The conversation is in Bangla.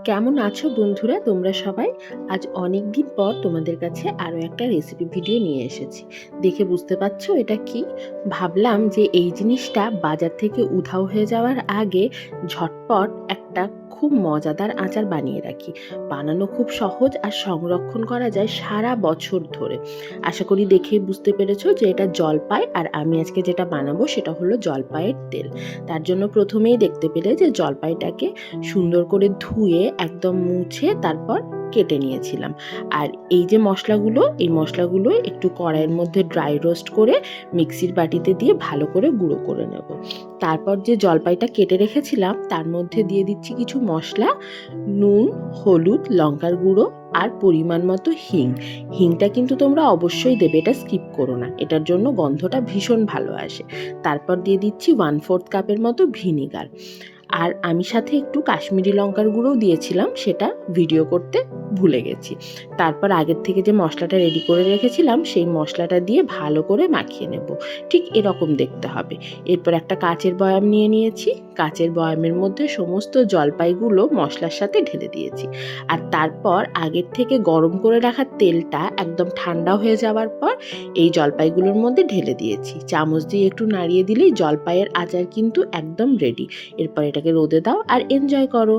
কেমন আছো বন্ধুরা তোমরা সবাই? আজ অনেক দিন পর তোমাদের কাছে আরও একটা রেসিপি ভিডিও নিয়ে এসেছি। দেখে বুঝতে পারছো এটা কি? ভাবলাম যে এই জিনিসটা বাজার থেকে উধাও হয়ে যাওয়ার আগে ঝটপট একটা খুব মজাদার আচার বানিয়ে রাখি। বানানো খুব সহজ আর সংরক্ষণ করা যায় সারা বছর ধরে। আশা করি দেখে বুঝতে পেরেছো যে এটা জলপাই, আর আমি আজকে যেটা বানাবো সেটা হলো জলপাইয়ের তেল। তার জন্য প্রথমেই দেখতে পেলে যে জলপাইটাকে সুন্দর করে ধুয়ে একদম মুছে তারপর কেটে নিয়েছিলাম। আর এই যে মশলাগুলো একটু কড়াইয়ের মধ্যে ড্রাই রোস্ট করে মিক্সির বাটিতে দিয়ে ভালো করে গুঁড়ো করে নেব। তারপর যে জলপাইটা কেটে রেখেছিলাম তার মধ্যে দিয়ে দিচ্ছি কিছু মশলা, নুন, হলুদ, লঙ্কার গুঁড়ো আর পরিমাণ মতো হিং। হিংটা কিন্তু তোমরা অবশ্যই দেবে, এটা স্কিপ করো না, এটার জন্য গন্ধটা ভীষণ ভালো আসে। তারপর দিয়ে দিচ্ছি 1/4 কাপের মতো ভিনিগার। আর আমি সাথে একটু কাশ্মীরি লঙ্কার গুঁড়োও দিয়েছিলাম, সেটা ভিডিও করতে ভুলে গেছি। তারপর আগের থেকে যে মশলাটা রেডি করে রেখেছিলাম সেই মশলাটা দিয়ে ভালো করে মাখিয়ে নেব। ঠিক এরকম দেখতে হবে। এরপর একটা কাচের বয়াম নিয়ে নিয়েছি। কাচের বয়ামের মধ্যে সমস্ত জলপাইগুলো মশলার সাথে ঢেলে দিয়েছি। আর তারপর আগের থেকে গরম করে রাখা তেলটা একদম ঠান্ডা হয়ে যাওয়ার পর এই জলপাইগুলোর মধ্যে ঢেলে দিয়েছি। চামচ দিয়ে একটু নাড়িয়ে দিলেই জলপাইয়ের আচার কিন্তু একদম রেডি। এরপর এটাকে রোদে দাও আর এনজয় করো।